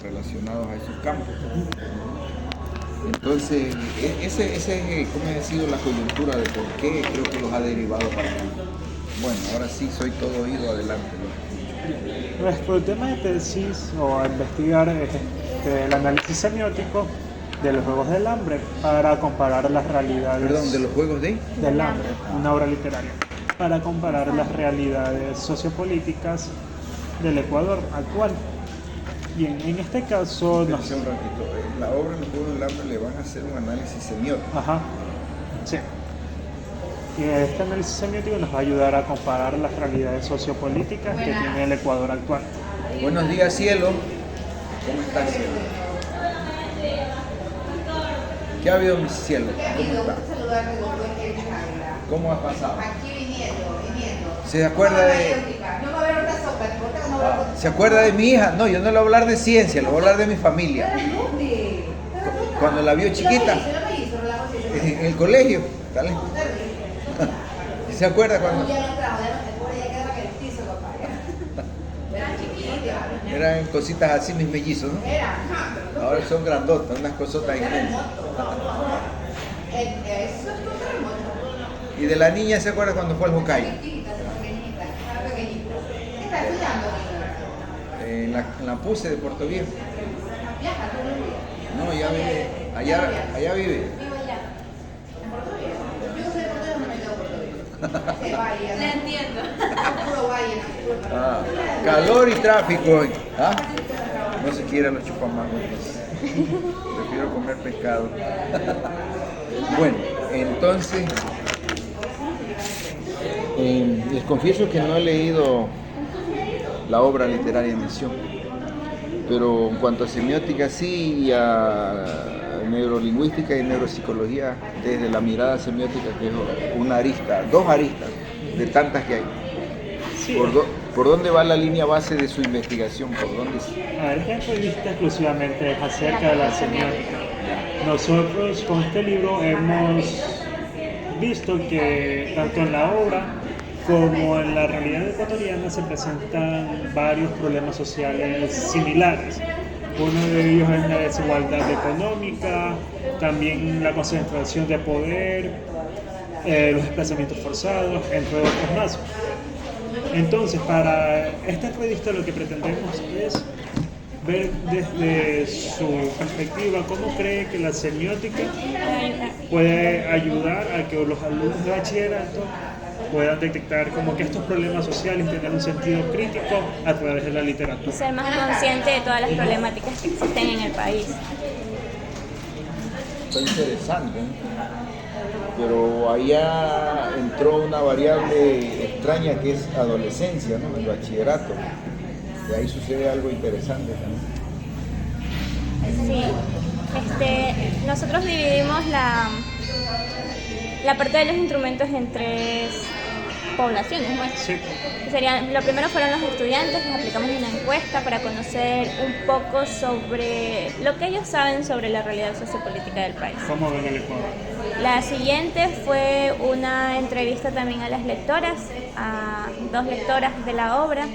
relacionados a esos campos. Entonces, ¿cómo ha sido la coyuntura de por qué creo que los ha derivado para acá? Bueno, ahora sí soy todo oído, adelante. Nuestro tema de tesis o a investigar es el análisis semiótico de los Juegos del Hambre para comparar las realidades. Perdón, ¿de los Juegos del Hambre, una obra literaria, para comparar las realidades sociopolíticas del Ecuador actual. Bien, en este caso un ratito. La obra de los Juegos del Hambre le van a hacer un análisis semiótico. Ajá, sí. Y este análisis semiótico nos va a ayudar a comparar las realidades sociopolíticas que tiene el Ecuador actual. Buenos días, cielo. ¿Cómo estás, cielo? ¿Qué ha habido, mi cielo? ¿Cómo está? ¿Cómo has pasado? Aquí viniendo. ¿Se acuerda de...? ¿Se acuerda de mi hija? No, yo no le voy a hablar de ciencia, le voy a hablar de mi familia. Cuando la vio chiquita, en el colegio, ¿vale? ¿Se acuerda cuando...? Eran cositas así mis mellizos, ¿no? Ahora son grandotas, unas cosotas inmensas. ¿Y de la niña se acuerda cuando fue al Hokkaido? En la PUSE de Puerto Viejo. No, ya vive, allá vive. Le entiendo. Calor y tráfico hoy. ¿Ah? No se quieren los chupamangos. Prefiero comer pescado. Bueno, entonces les confieso que no he leído la obra literaria en mención, pero en cuanto a semiótica sí, y a neurolingüística y neuropsicología desde la mirada semiótica, que es una arista, dos aristas de tantas que hay. Sí. ¿Por dónde va la línea base de su investigación? ¿Por dónde? A ver, esta revista exclusivamente es acerca de la semiótica. Nosotros con este libro hemos visto que tanto en la obra como en la realidad ecuatoriana se presentan varios problemas sociales similares. Uno de ellos es la desigualdad económica, también la concentración de poder, los desplazamientos forzados, entre otros más. Entonces, para esta revista lo que pretendemos es ver desde su perspectiva cómo cree que la semiótica puede ayudar a que los alumnos de bachillerato puedan detectar como que estos problemas sociales tienen un sentido crítico a través de la literatura. Ser más consciente de todas las problemáticas que existen en el país. Está interesante, ¿eh? Pero allá entró una variable extraña que es adolescencia, ¿no? El bachillerato. Y ahí sucede algo interesante también. Sí, nosotros dividimos la parte de los instrumentos en tres poblaciones, ¿no? Sí. Lo primero fueron los estudiantes, les aplicamos una encuesta para conocer un poco sobre lo que ellos saben sobre la realidad sociopolítica del país. ¿Cómo ven el Ecuador? La siguiente fue una entrevista también a las lectoras, a dos lectoras de la obra,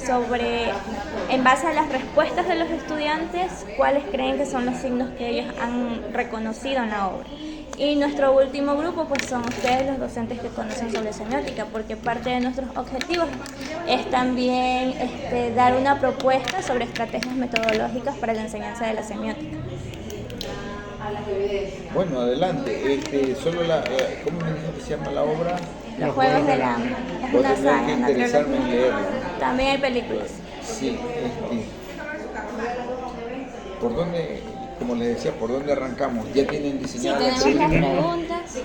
sobre, en base a las respuestas de los estudiantes, cuáles creen que son los signos que ellos han reconocido en la obra. Y nuestro último grupo pues son ustedes, los docentes que conocen sobre semiótica, porque parte de nuestros objetivos es también dar una propuesta sobre estrategias metodológicas para la enseñanza de la semiótica. Bueno, adelante. ¿Cómo me dijo que se llama la obra? Los Juegos del Hambre. Es Voy a una tener saga, que una interesarme en trilogía. leerla. También hay películas. Sí, ¿por dónde, como les decía, por dónde arrancamos? ¿Ya tienen Sí, diseñado? tenemos las preguntas.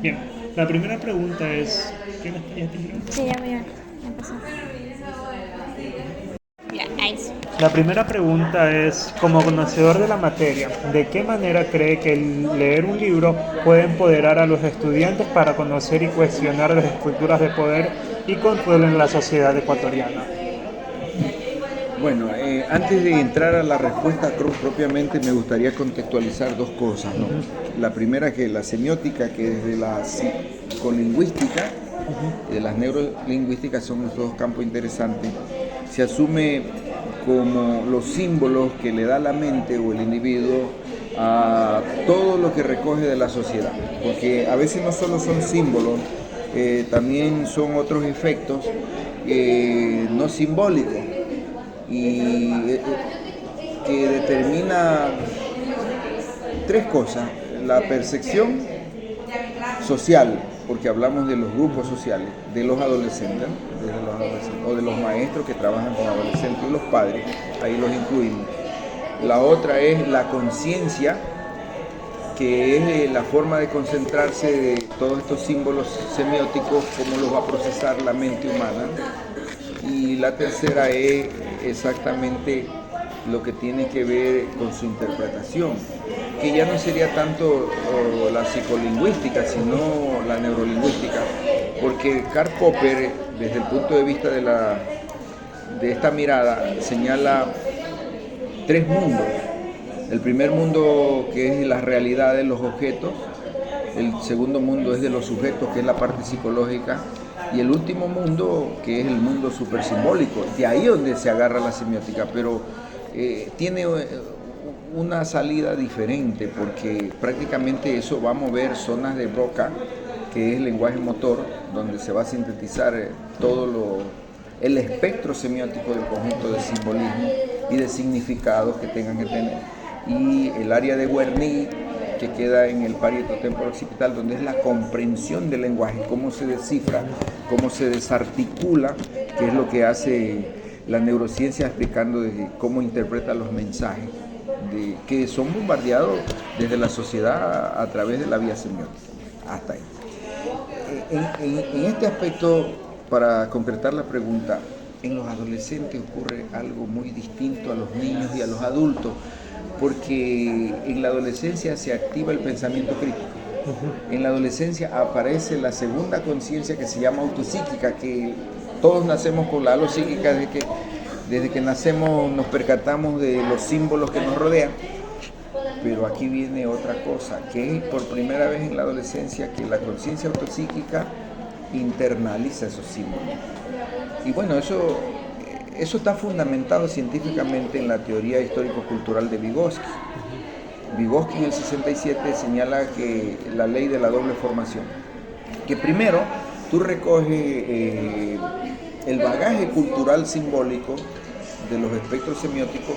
Bien, la primera pregunta es... ¿Tienes ya te Sí, ya empezó. Ya, ahí sí. La primera pregunta es, como conocedor de la materia, ¿de qué manera cree que el leer un libro puede empoderar a los estudiantes para conocer y cuestionar las estructuras de poder y control en la sociedad ecuatoriana? Bueno, antes de entrar a la respuesta propiamente, me gustaría contextualizar dos cosas, ¿no? La primera, que la semiótica, que desde la psicolingüística y de las neurolingüísticas son los dos campos interesantes, se asume como los símbolos que le da la mente o el individuo a todo lo que recoge de la sociedad, porque a veces no solo son símbolos, también son otros efectos no simbólicos y que determina tres cosas: la percepción social, porque hablamos de los grupos sociales, de los adolescentes, o de los maestros que trabajan con adolescentes y los padres, ahí los incluimos. La otra es la conciencia, que es la forma de concentrarse de todos estos símbolos semióticos, cómo los va a procesar la mente humana. Y la tercera es exactamente lo que tiene que ver con su interpretación, que ya no sería tanto la psicolingüística, sino la neurolingüística, porque Karl Popper, desde el punto de vista de esta mirada, señala tres mundos. El primer mundo, que es la realidad de los objetos; el segundo mundo es de los sujetos, que es la parte psicológica; y el último mundo, que es el mundo supersimbólico. De ahí donde se agarra la semiótica, pero tiene una salida diferente, porque prácticamente eso va a mover zonas de Broca, que es el lenguaje motor, donde se va a sintetizar el espectro semiótico del conjunto de simbolismo y de significados que tengan que tener, y el área de Wernicke, que queda en el parieto temporo-occipital, donde es la comprensión del lenguaje, cómo se descifra, cómo se desarticula, que es lo que hace la neurociencia, explicando de cómo interpreta los mensajes que son bombardeados desde la sociedad a través de la vía semiótica. Hasta ahí. En este aspecto, para concretar la pregunta, en los adolescentes ocurre algo muy distinto a los niños y a los adultos, porque en la adolescencia se activa el pensamiento crítico. En la adolescencia aparece la segunda conciencia, que se llama autopsíquica, que todos nacemos con la alopsíquica, desde que nacemos nos percatamos de los símbolos que nos rodean. Pero aquí viene otra cosa, que es por primera vez en la adolescencia que la conciencia autopsíquica internaliza esos símbolos. Y bueno, eso está fundamentado científicamente en la teoría histórico-cultural de Vygotsky. Vygotsky en el 67 señala que la ley de la doble formación, que primero tú recoges el bagaje cultural simbólico de los espectros semióticos,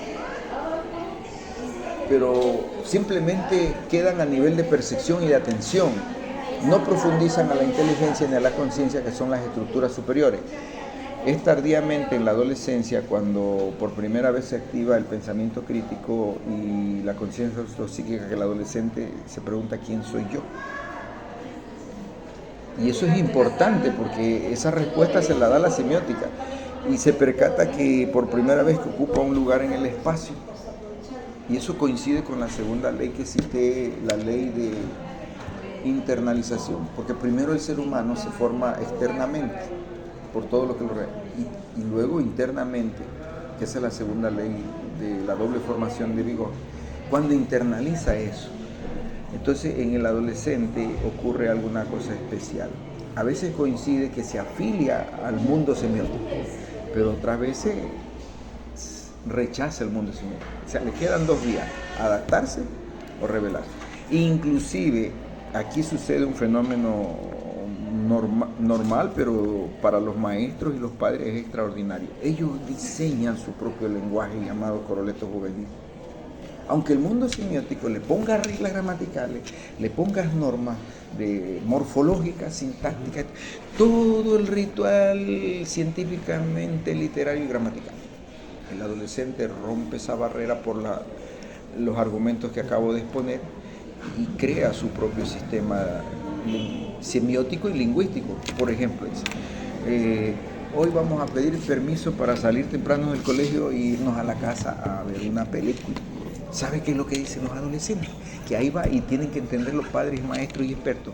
pero simplemente quedan a nivel de percepción y de atención, no profundizan a la inteligencia ni a la conciencia, que son las estructuras superiores. Es tardíamente en la adolescencia cuando por primera vez se activa el pensamiento crítico y la conciencia psíquica, que el adolescente se pregunta: ¿quién soy yo? Y eso es importante, porque esa respuesta se la da la semiótica, y se percata que por primera vez que ocupa un lugar en el espacio. Y eso coincide con la segunda ley que cité, la ley de internalización, porque primero el ser humano se forma externamente por todo lo que lo rodea, y luego internamente, que esa es la segunda ley de la doble formación de Vygotsky, cuando internaliza eso. Entonces en el adolescente ocurre alguna cosa especial. A veces coincide que se afilia al mundo semiótico, pero otras veces rechaza el mundo semiótico. O sea, le quedan dos vías: adaptarse o rebelarse. Inclusive aquí sucede un fenómeno normal, pero para los maestros y los padres es extraordinario. Ellos diseñan su propio lenguaje llamado corolato juvenil. Aunque el mundo semiótico le ponga reglas gramaticales, le pongas normas morfológicas, sintácticas, todo el ritual científicamente literario y gramatical. El adolescente rompe esa barrera por los argumentos que acabo de exponer y crea su propio sistema semiótico y lingüístico. Por ejemplo, hoy vamos a pedir permiso para salir temprano del colegio e irnos a la casa a ver una película. ¿Sabe qué es lo que dicen los adolescentes? Que ahí va, y tienen que entender los padres, maestros y expertos.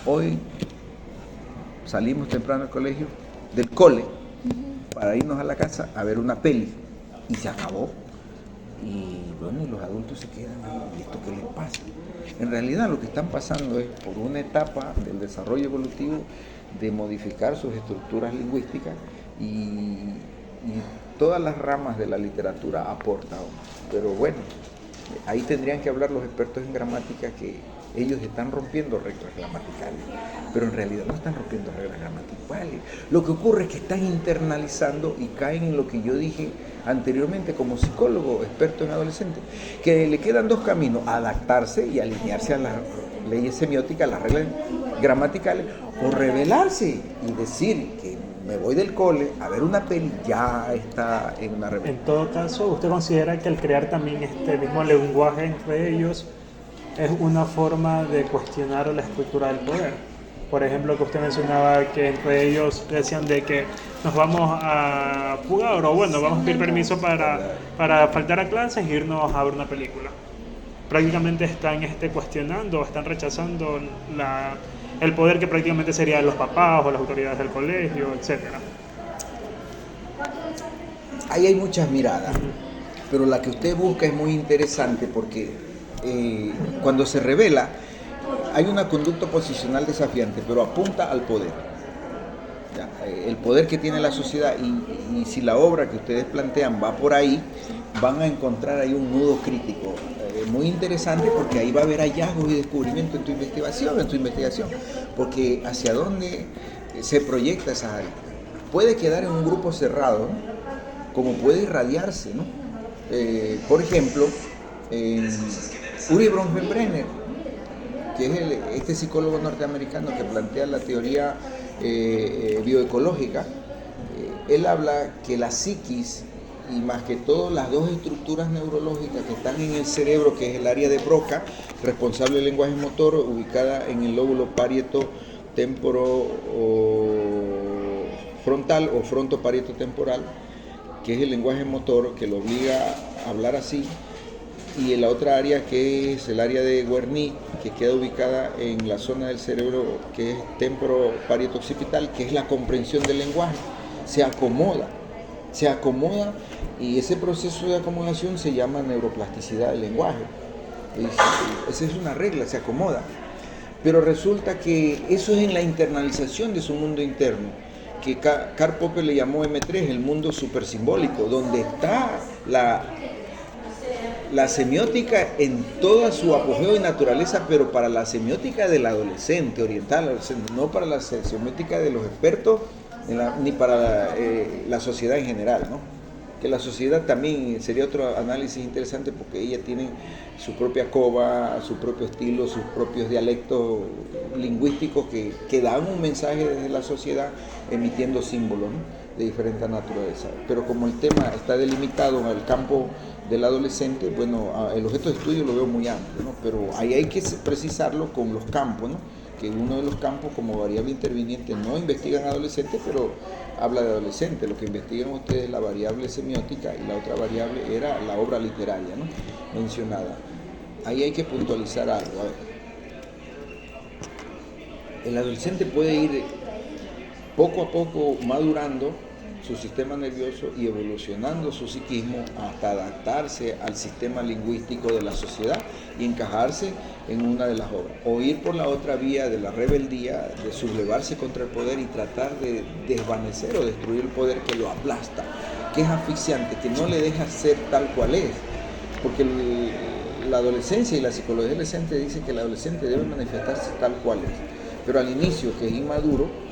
Hoy salimos temprano del cole, para irnos a la casa a ver una peli, y se acabó. Y bueno, y los adultos se quedan: ¿y esto qué les pasa? En realidad lo que están pasando es por una etapa del desarrollo evolutivo de modificar sus estructuras lingüísticas y todas las ramas de la literatura aportan, pero bueno, ahí tendrían que hablar los expertos en gramática que ellos están rompiendo reglas gramaticales, pero en realidad no están rompiendo reglas gramaticales. Lo que ocurre es que están internalizando y caen en lo que yo dije anteriormente como psicólogo experto en adolescentes, que le quedan dos caminos: adaptarse y alinearse a las leyes semióticas, las reglas gramaticales, o rebelarse y decir que me voy del cole a ver una peli, ya está en una rebelión. En todo caso, ¿usted considera que el crear también este mismo lenguaje entre ellos es una forma de cuestionar la estructura del poder? Por ejemplo, que usted mencionaba que entre ellos decían de que nos vamos a fugar, o bueno, vamos a pedir permiso para faltar a clases e irnos a ver una película. Prácticamente están cuestionando, están rechazando el poder que prácticamente serían los papás o las autoridades del colegio, etcétera. Ahí hay muchas miradas, pero la que usted busca es muy interesante porque cuando se revela hay una conducta posicional desafiante, pero apunta al poder. Ya, el poder que tiene la sociedad, y si la obra que ustedes plantean va por ahí, van a encontrar ahí un nudo crítico muy interesante, porque ahí va a haber hallazgos y descubrimientos en tu investigación, porque hacia dónde se proyecta esa área. Puede quedar en un grupo cerrado, ¿no? Como puede irradiarse, ¿no? Por ejemplo, Urie Bronfenbrenner, que es este psicólogo norteamericano que plantea la teoría bioecológica, él habla que la psiquis, y más que todo las dos estructuras neurológicas que están en el cerebro, que es el área de Broca, responsable del lenguaje motor, ubicada en el lóbulo parieto temporo frontal o frontoparieto temporal, que es el lenguaje motor que lo obliga a hablar así, y en la otra área que es el área de Wernicke, que queda ubicada en la zona del cerebro que es temporo parieto occipital, que es la comprensión del lenguaje. Se acomoda, y ese proceso de acomodación se llama neuroplasticidad del lenguaje. Esa es una regla, se acomoda. Pero resulta que eso es en la internalización de su mundo interno, que Karl Popper le llamó M3, el mundo supersimbólico, donde está la semiótica en toda su apogeo y naturaleza, pero para la semiótica del adolescente, oriental, no para la semiótica de los expertos, ni para la sociedad en general, ¿no? Que la sociedad también sería otro análisis interesante, porque ella tiene su propia cova, su propio estilo, sus propios dialectos lingüísticos que dan un mensaje desde la sociedad emitiendo símbolos, ¿no? De diferente naturaleza. Pero como el tema está delimitado en el campo del adolescente, bueno, el objeto de estudio lo veo muy amplio, ¿no? Pero ahí hay que precisarlo con los campos, ¿no? Que uno de los campos como variable interviniente no investigan adolescentes, pero habla de adolescentes. Lo que investigan ustedes es la variable semiótica, y la otra variable era la obra literaria, ¿no? Mencionada. Ahí hay que puntualizar algo. A ver. El adolescente puede ir poco a poco madurando su sistema nervioso y evolucionando su psiquismo hasta adaptarse al sistema lingüístico de la sociedad y encajarse en una de las obras, o ir por la otra vía de la rebeldía, de sublevarse contra el poder y tratar de desvanecer o destruir el poder que lo aplasta, que es asfixiante, que no le deja ser tal cual es, porque la adolescencia y la psicología adolescente dice que el adolescente debe manifestarse tal cual es, pero al inicio, que es inmaduro,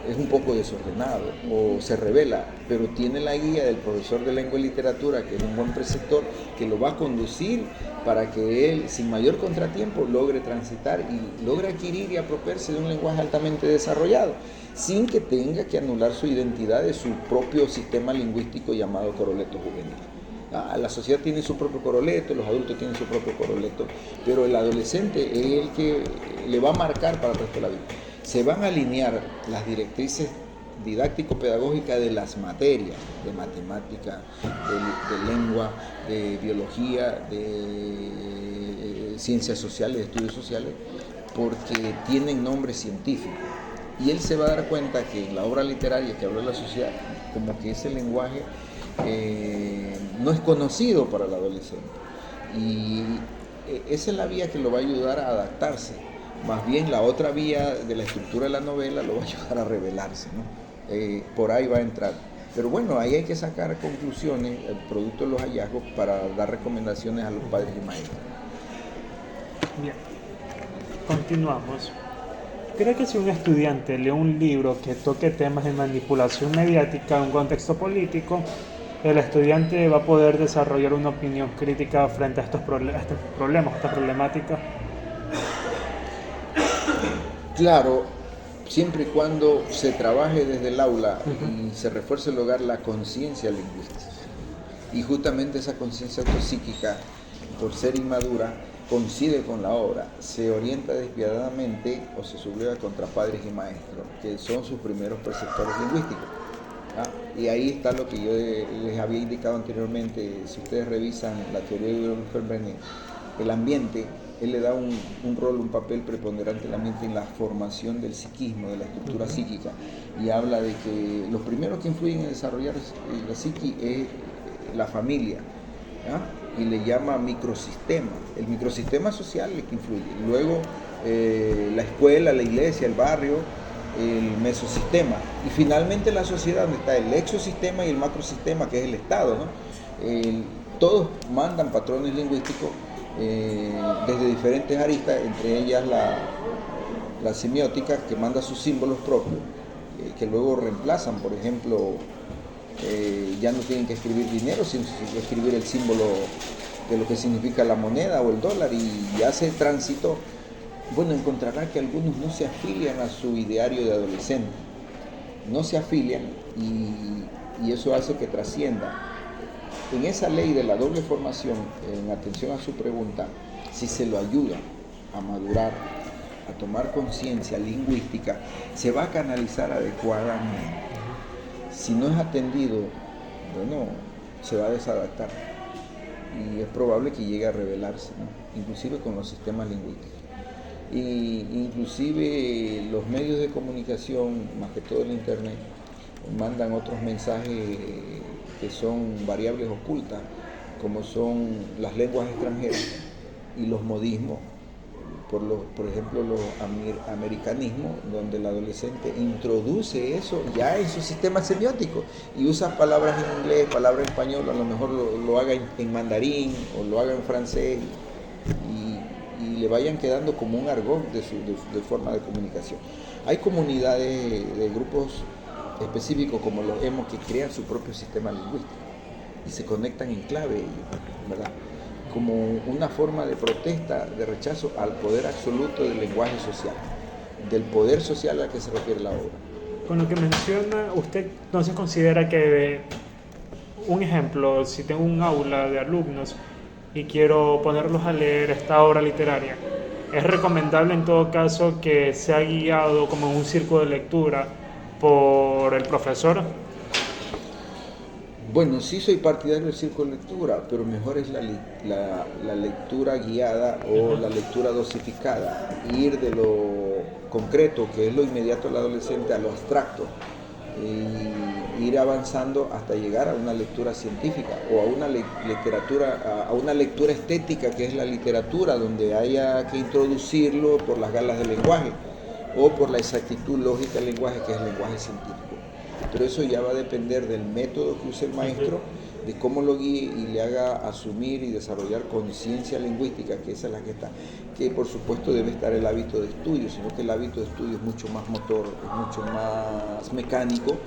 es un poco desordenado o se revela, pero tiene la guía del profesor de lengua y literatura, que es un buen preceptor, que lo va a conducir para que él, sin mayor contratiempo, logre transitar y logre adquirir y apropiarse de un lenguaje altamente desarrollado, sin que tenga que anular su identidad de su propio sistema lingüístico llamado coroleto juvenil. La sociedad tiene su propio coroleto, los adultos tienen su propio coroleto, pero el adolescente es el que le va a marcar para el resto de la vida. Se van a alinear las directrices didáctico-pedagógicas de las materias, de matemática, de lengua, de biología, de ciencias sociales, de estudios sociales, porque tienen nombre científico. Y él se va a dar cuenta que en la obra literaria que habla de la sociedad, como que ese lenguaje no es conocido para el adolescente. Y esa es la vía que lo va a ayudar a adaptarse. Más bien la otra vía de la estructura de la novela lo va a ayudar a revelarse, ¿no? Por ahí va a entrar. Pero bueno, ahí hay que sacar conclusiones, el producto de los hallazgos, para dar recomendaciones a los padres y maestros. Bien, continuamos. ¿Cree que si un estudiante lee un libro que toque temas de manipulación mediática en un contexto político, el estudiante va a poder desarrollar una opinión crítica frente a estos problemas, a esta problemática? Claro, siempre y cuando se trabaje desde el aula y se refuerce el hogar la conciencia lingüística. Y justamente esa conciencia autopsíquica, por ser inmadura, coincide con la obra, se orienta despiadadamente o se subleva contra padres y maestros, que son sus primeros preceptores lingüísticos. Y ahí está lo que yo les había indicado anteriormente. Si ustedes revisan la teoría de Wilhelm, el ambiente, él le da un rol, un papel preponderante al ambiente en la formación del psiquismo, de la estructura psíquica, y habla de que los primeros que influyen en desarrollar la psiqui es la familia, y le llama microsistema. El microsistema social es que influye. Luego la escuela, la iglesia, el barrio, el mesosistema, y finalmente la sociedad, donde está el exosistema y el macrosistema, que es el Estado, ¿no? Todos mandan patrones lingüísticos desde diferentes aristas, entre ellas la semiótica, que manda sus símbolos propios, que luego reemplazan. Por ejemplo, ya no tienen que escribir dinero, sino que escribir el símbolo de lo que significa la moneda o el dólar, y ya se tránsito. Bueno, encontrará que algunos no se afilian a su ideario de adolescente, no se afilian, y eso hace que trascienda. En esa ley de la doble formación, en atención a su pregunta, si se lo ayuda a madurar, a tomar conciencia lingüística, se va a canalizar adecuadamente. Si no es atendido, bueno, se va a desadaptar y es probable que llegue a rebelarse, ¿no? Inclusive con los sistemas lingüísticos. Y inclusive los medios de comunicación, más que todo el internet, mandan otros mensajes que son variables ocultas, como son las lenguas extranjeras y los modismos, por ejemplo los americanismos, donde el adolescente introduce eso ya en su sistema semiótico y usa palabras en inglés, palabras en español, a lo mejor lo haga en mandarín o lo haga en francés, y le vayan quedando como un argot de forma de comunicación. Hay comunidades de grupos específicos como los emos que crean su propio sistema lingüístico y se conectan en clave, ¿verdad? Como una forma de protesta, de rechazo al poder absoluto del lenguaje social, del poder social al que se refiere la obra. Con lo que menciona, ¿usted entonces considera que, un ejemplo, si tengo un aula de alumnos y quiero ponerlos a leer esta obra literaria, es recomendable en todo caso que sea guiado como en un círculo de lectura por el profesor? Bueno, sí soy partidario del círculo de lectura, pero mejor es la lectura guiada o la lectura dosificada, ir de lo concreto, que es lo inmediato al adolescente, a lo abstracto, y ir avanzando hasta llegar a una lectura científica o a una literatura, a una lectura estética, que es la literatura, donde haya que introducirlo por las galas del lenguaje o por la exactitud lógica del lenguaje, que es el lenguaje científico. Pero eso ya va a depender del método que use el maestro, de cómo lo guíe y le haga asumir y desarrollar conciencia lingüística, que esa es la que está, que por supuesto debe estar el hábito de estudio, sino que el hábito de estudio es mucho más motor, es mucho más mecánico,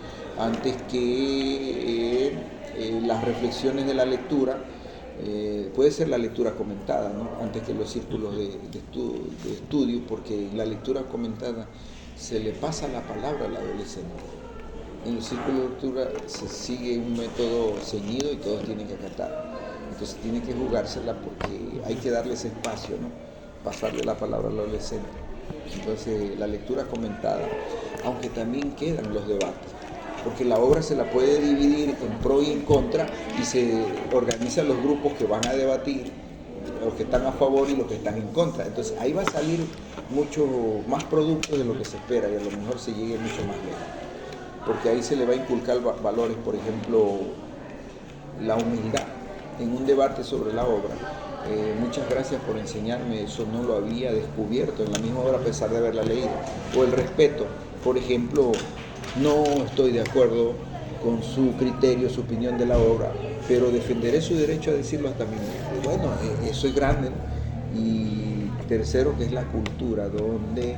antes que las reflexiones de la lectura. Puede ser la lectura comentada, ¿no? Antes que los círculos de estudio, porque en la lectura comentada se le pasa la palabra al adolescente. En los círculos de lectura se sigue un método ceñido y todos tienen que acatar. Entonces tiene que jugársela porque hay que darle ese espacio, ¿no? Pasarle la palabra al adolescente. Entonces la lectura comentada, aunque también quedan los debates, porque la obra se la puede dividir en pro y en contra y se organizan los grupos que van a debatir, los que están a favor y los que están en contra. Entonces ahí va a salir mucho más producto de lo que se espera y a lo mejor se llegue mucho más lejos, porque ahí se le va a inculcar valores, por ejemplo, la humildad en un debate sobre la obra. Muchas gracias por enseñarme, eso no lo había descubierto en la misma obra a pesar de haberla leído. O el respeto, por ejemplo, no estoy de acuerdo con su criterio, su opinión de la obra, pero defenderé su derecho a decirlo hasta mí. Bueno, eso es grande, ¿no? Y tercero, que es la cultura, donde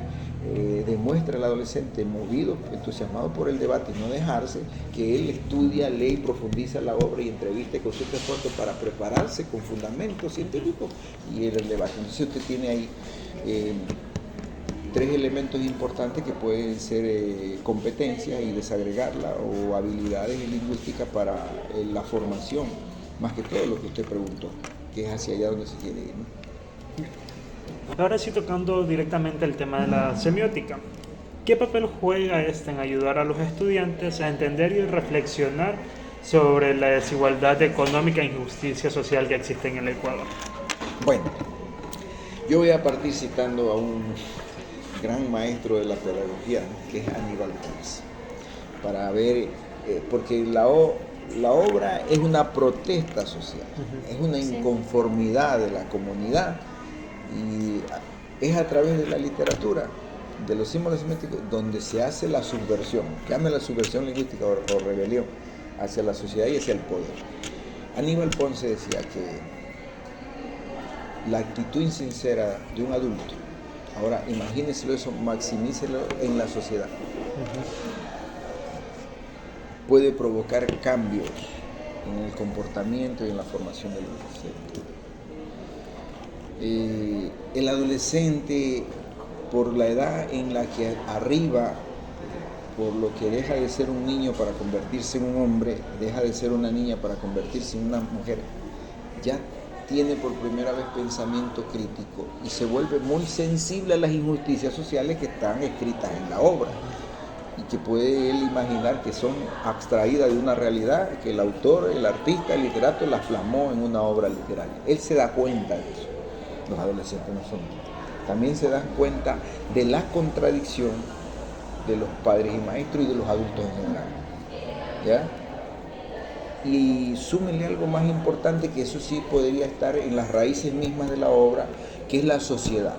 demuestra al adolescente movido, entusiasmado por el debate y no dejarse, que él estudia, lee y profundiza la obra y entrevista y consulta esfuerzos para prepararse con fundamentos científicos y el debate. Entonces usted tiene ahí tres elementos importantes que pueden ser competencias y desagregarla o habilidades lingüísticas para la formación, más que todo lo que usted preguntó, que es hacia allá donde se quiere ir, ¿no? Ahora sí, tocando directamente el tema de la semiótica, ¿qué papel juega en ayudar a los estudiantes a entender y reflexionar sobre la desigualdad económica e injusticia social que existe en el Ecuador? Bueno, yo voy a partir citando a un gran maestro de la pedagogía, ¿no?, que es Aníbal Ponce, para ver, porque la obra es una protesta social, es una inconformidad de la comunidad, y es a través de la literatura, de los símbolos semióticos, donde se hace la subversión, llame la subversión lingüística o rebelión hacia la sociedad y hacia el poder. Aníbal Ponce decía que la actitud insincera de un adulto, ahora imagínenselo eso, maximícelo en la sociedad, puede provocar cambios en el comportamiento y en la formación del adolescente. El adolescente, por la edad en la que arriba, por lo que deja de ser un niño para convertirse en un hombre, deja de ser una niña para convertirse en una mujer, ya tiene por primera vez pensamiento crítico y se vuelve muy sensible a las injusticias sociales que están escritas en la obra y que puede él imaginar que son abstraídas de una realidad que el autor, el artista, el literato las plasmó en una obra literaria. Él se da cuenta de eso. Los adolescentes no son. También se dan cuenta de la contradicción de los padres y maestros y de los adultos en general, ¿ya? Y súmenle algo más importante, que eso sí podría estar en las raíces mismas de la obra, que es la sociedad.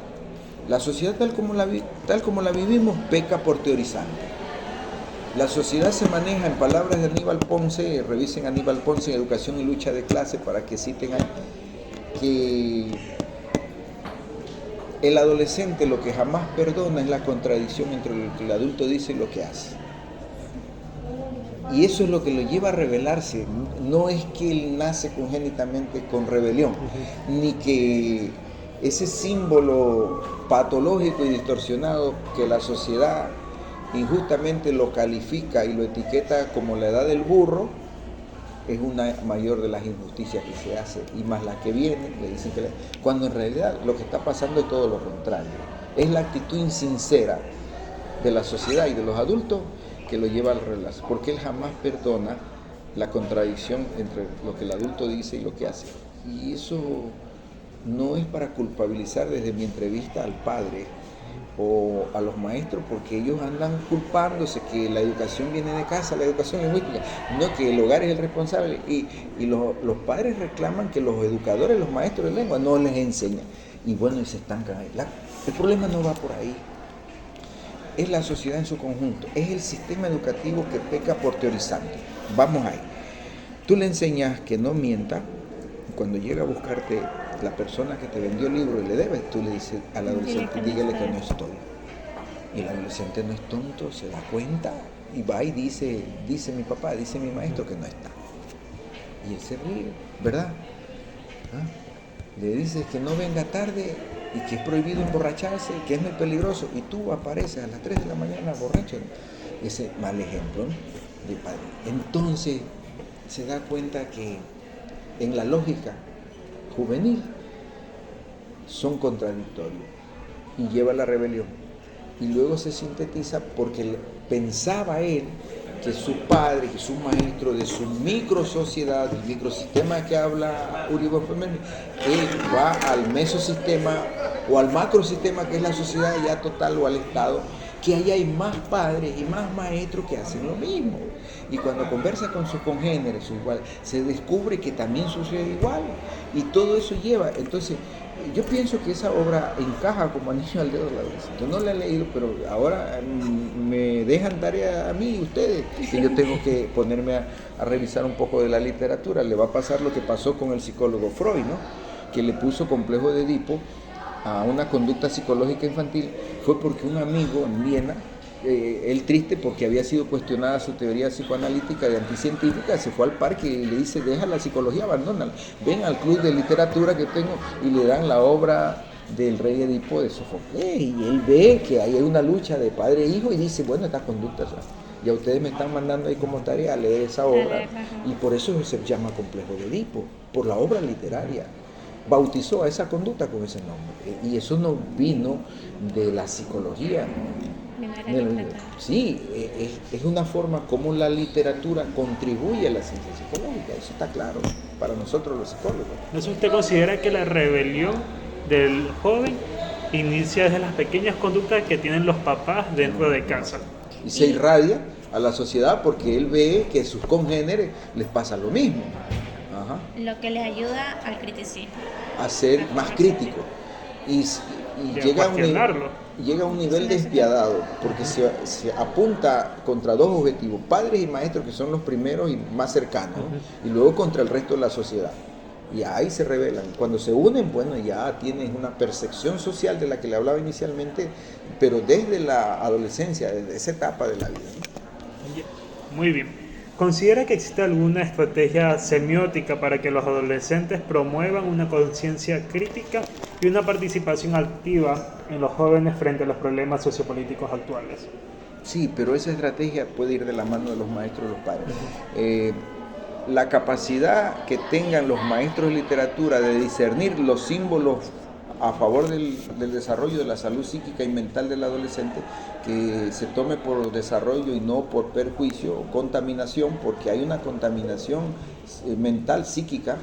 La sociedad tal como la vivimos peca por teorizante. La sociedad se maneja, en palabras de Aníbal Ponce, revisen Aníbal Ponce en Educación y Lucha de Clase para que citen ahí, que el adolescente lo que jamás perdona es la contradicción entre lo que el adulto dice y lo que hace. Y eso es lo que lo lleva a rebelarse. No es que él nace congénitamente con rebelión, ni que ese símbolo patológico y distorsionado que la sociedad injustamente lo califica y lo etiqueta como la edad del burro, es una mayor de las injusticias que se hace, y más las que vienen, le dicen que cuando en realidad lo que está pasando es todo lo contrario. Es la actitud insincera de la sociedad y de los adultos que lo lleva al relajo, porque él jamás perdona la contradicción entre lo que el adulto dice y lo que hace. Y eso no es para culpabilizar desde mi entrevista al padre o a los maestros, porque ellos andan culpándose que la educación viene de casa, la educación lingüística, no, que el hogar es el responsable, y los padres reclaman que los educadores, los maestros de lengua no les enseñan, y bueno, y se estancan ahí. El problema no va por ahí, es la sociedad en su conjunto, es el sistema educativo que peca por teorizante. Vamos ahí, tú le enseñas que no mienta, cuando llega a buscarte la persona que te vendió el libro y le debes, tú le dices al adolescente, dígale que no estoy. Y el adolescente no es tonto, se da cuenta y va y dice mi papá, dice mi maestro que no está. Y él se ríe, ¿verdad? Le dices que no venga tarde y que es prohibido emborracharse, que es muy peligroso, y tú apareces a las 3 de la mañana borracho. Ese mal ejemplo, ¿no?, de padre. Entonces se da cuenta que en la lógica juvenil son contradictorios y lleva a la rebelión, y luego se sintetiza porque pensaba él que su padre, que su maestro de su micro sociedad, el microsistema que habla Uribe Fernández, él va al mesosistema o al macrosistema que es la sociedad ya total, o al Estado, que ahí hay más padres y más maestros que hacen lo mismo. Y cuando conversa con sus congéneres, se descubre que también sucede igual. Y todo eso lleva, entonces, yo pienso que esa obra encaja como anillo al dedo, la verdad. Yo no la he leído, pero ahora me dejan tarea a mí y ustedes, que yo tengo que ponerme a revisar un poco de la literatura. Le va a pasar lo que pasó con el psicólogo Freud, ¿no? Que le puso complejo de Edipo a una conducta psicológica infantil, fue porque un amigo en Viena, él triste porque había sido cuestionada su teoría psicoanalítica de anticientífica, se fue al parque y le dice, deja la psicología, abandónala, ven al club de literatura que tengo, y le dan la obra del rey Edipo de Sófocles, y él ve que ahí hay una lucha de padre e hijo y dice, bueno, estas conductas ya ustedes me están mandando ahí como tarea a leer esa obra, y por eso se llama complejo de Edipo, por la obra literaria. Bautizó a esa conducta con ese nombre, y eso no vino de la psicología. Sí, es una forma como la literatura contribuye a la ciencia psicológica, eso está claro para nosotros los psicólogos. Entonces, ¿usted considera que la rebelión del joven inicia desde las pequeñas conductas que tienen los papás dentro de casa? Y se irradia a la sociedad porque él ve que a sus congéneres les pasa lo mismo. Ajá. Lo que les ayuda al criticismo. A ser más crítico. Y llega a un nivel despiadado porque se apunta contra dos objetivos, padres y maestros, que son los primeros y más cercanos, y luego contra el resto de la sociedad. Y ahí se rebelan. Cuando se unen, bueno, ya tienes una percepción social de la que le hablaba inicialmente, pero desde la adolescencia, desde esa etapa de la vida, ¿no? Muy bien. ¿Considera que existe alguna estrategia semiótica para que los adolescentes promuevan una conciencia crítica y una participación activa en los jóvenes frente a los problemas sociopolíticos actuales? Sí, pero esa estrategia puede ir de la mano de los maestros y los padres. La capacidad que tengan los maestros de literatura de discernir los símbolos a favor del desarrollo de la salud psíquica y mental del adolescente, que se tome por desarrollo y no por perjuicio o contaminación, porque hay una contaminación mental, psíquica,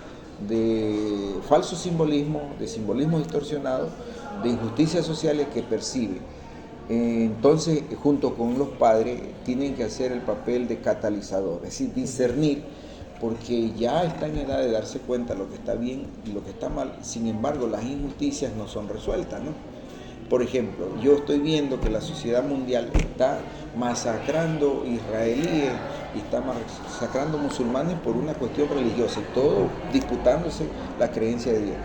de falso simbolismo, de simbolismo distorsionado, de injusticias sociales que percibe. Entonces, junto con los padres, tienen que hacer el papel de catalizador, es decir, discernir, porque ya está en edad de darse cuenta lo que está bien y lo que está mal. Sin embargo, las injusticias no son resueltas, ¿no? Por ejemplo, yo estoy viendo que la sociedad mundial está masacrando israelíes y está masacrando musulmanes por una cuestión religiosa, y todo disputándose la creencia de Dios.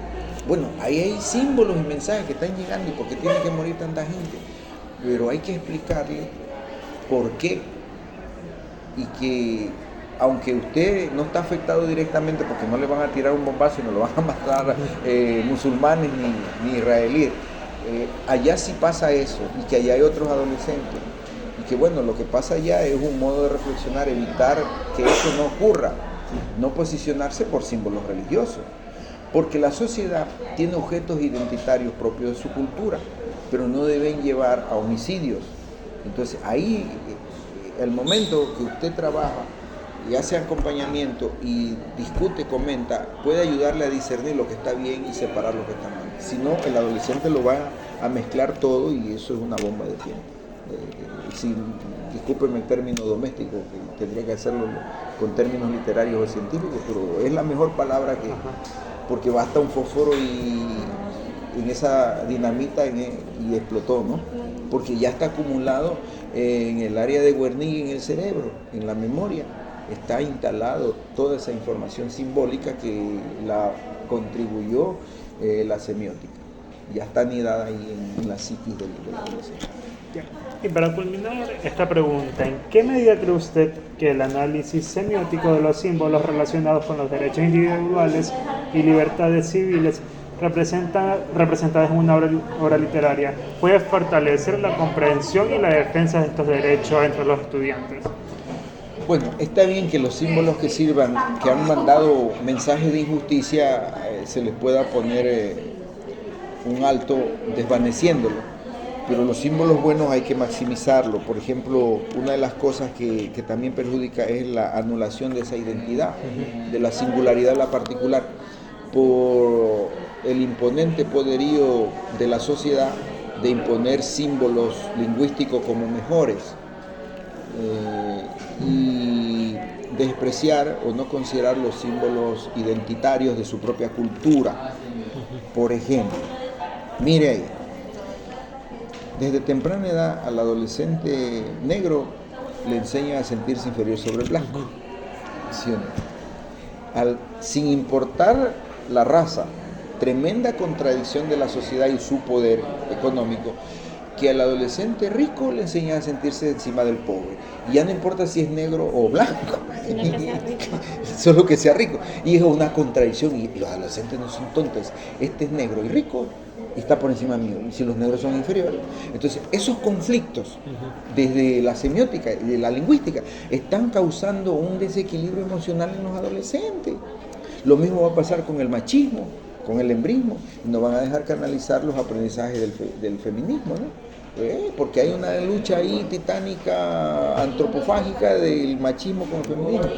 Bueno, ahí hay símbolos y mensajes que están llegando y por qué tiene que morir tanta gente, pero hay que explicarle por qué, y que aunque usted no está afectado directamente porque no le van a tirar un bombazo y no lo van a matar musulmanes ni israelíes, allá sí pasa eso, y que allá hay otros adolescentes, y que bueno, lo que pasa allá es un modo de reflexionar, evitar que eso no ocurra, no posicionarse por símbolos religiosos, porque la sociedad tiene objetos identitarios propios de su cultura, pero no deben llevar a homicidios. Entonces ahí, el momento que usted trabaja y hace acompañamiento y discute, comenta, puede ayudarle a discernir lo que está bien y separar lo que está mal. Si no, el adolescente lo va a mezclar todo y eso es una bomba de tiempo. Discúlpeme el término doméstico, que tendría que hacerlo con términos literarios o científicos, pero es la mejor palabra porque basta un fósforo y en esa dinamita y explotó, ¿no? Porque ya está acumulado en el área de Wernicke, en el cerebro, en la memoria. Está instalado toda esa información simbólica que la contribuyó la semiótica. Ya está anidada ahí en la psiquis del adolescente. Y para culminar esta pregunta, ¿en qué medida cree usted que el análisis semiótico de los símbolos relacionados con los derechos individuales y libertades civiles representadas en una obra literaria puede fortalecer la comprensión y la defensa de estos derechos entre los estudiantes? Bueno, está bien que los símbolos que sirvan, que han mandado mensajes de injusticia, se les pueda poner un alto desvaneciéndolo, pero los símbolos buenos hay que maximizarlo. Por ejemplo, una de las cosas que también perjudica es la anulación de esa identidad, de la singularidad de la particular, por el imponente poderío de la sociedad de imponer símbolos lingüísticos como mejores. Y despreciar o no considerar los símbolos identitarios de su propia cultura. Por ejemplo, mire ahí, desde temprana edad al adolescente negro le enseña a sentirse inferior sobre el blanco, ¿sí o no? Sin importar la raza, tremenda contradicción de la sociedad y su poder económico, que al adolescente rico le enseña a sentirse encima del pobre. Y ya no importa si es negro o blanco, solo que sea rico. Y es una contradicción, y los adolescentes no son tontos. Este es negro y rico y está por encima mío, y si los negros son inferiores. Entonces, esos conflictos, desde la semiótica y de la lingüística, están causando un desequilibrio emocional en los adolescentes. Lo mismo va a pasar con el machismo, con el embrismo, y no van a dejar canalizar los aprendizajes del feminismo, ¿no? Porque hay una lucha ahí titánica, antropofágica del machismo con el feminismo,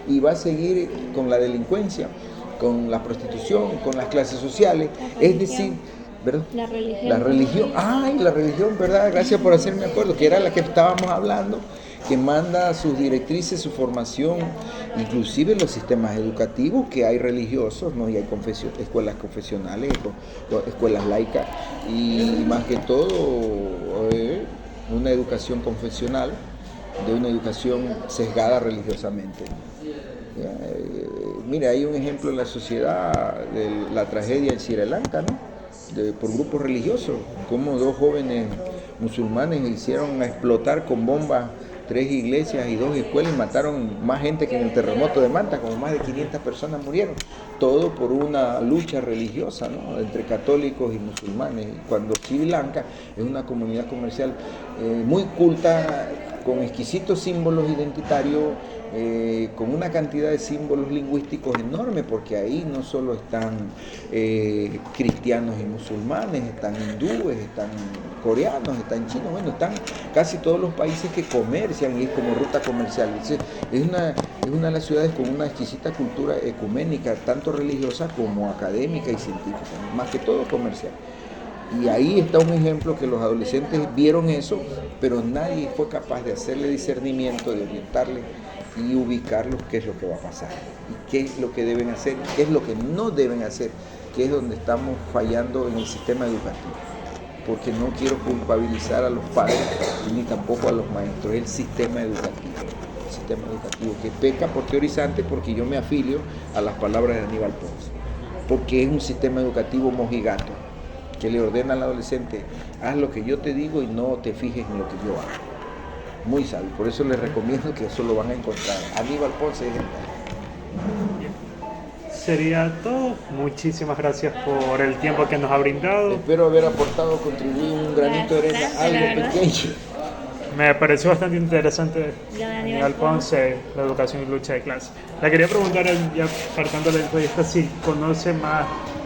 y va a seguir con la delincuencia, con la prostitución, con las clases sociales, es decir, ¿verdad? La religión, la religión, ¿verdad? Gracias por hacerme acuerdo, que era la que estábamos hablando, que manda sus directrices, su formación, inclusive los sistemas educativos, que hay religiosos, ¿no? Y hay escuelas confesionales, escuelas laicas, y más que todo una educación confesional, de una educación sesgada religiosamente. Mira, hay un ejemplo en la sociedad de la tragedia en Sri Lanka, ¿no? Por grupos religiosos, como 2 jóvenes musulmanes hicieron explotar con bombas 3 iglesias y 2 escuelas y mataron más gente que en el terremoto de Manta, como más de 500 personas murieron. Todo por una lucha religiosa, ¿no? Entre católicos y musulmanes. Cuando Sri Lanka es una comunidad comercial muy culta, con exquisitos símbolos identitarios, con una cantidad de símbolos lingüísticos enorme, porque ahí no solo están cristianos y musulmanes, están hindúes, están coreanos, están chinos, bueno, están casi todos los países que comercian y es como ruta comercial. Es una de las ciudades con una exquisita cultura ecuménica, tanto religiosa como académica y científica, más que todo comercial. Y ahí está un ejemplo que los adolescentes vieron eso, pero nadie fue capaz de hacerle discernimiento, de orientarle y ubicarlos qué es lo que va a pasar, y qué es lo que deben hacer, qué es lo que no deben hacer, que es donde estamos fallando en el sistema educativo. Porque no quiero culpabilizar a los padres ni tampoco a los maestros, es el sistema educativo que peca por teorizante, porque yo me afilio a las palabras de Aníbal Ponce, porque es un sistema educativo mojigato, que le ordena al adolescente, haz lo que yo te digo y no te fijes en lo que yo hago. Muy sabio, por eso les recomiendo que eso lo van a encontrar. Aníbal Ponce es Sería todo. Muchísimas gracias por el tiempo que nos ha brindado. Espero haber aportado, contribuido un granito de arena, algo pequeño. Me pareció bastante interesante Aníbal Ponce, la educación y lucha de clase. Le quería preguntar, ya apartando la entrevista, si conoce más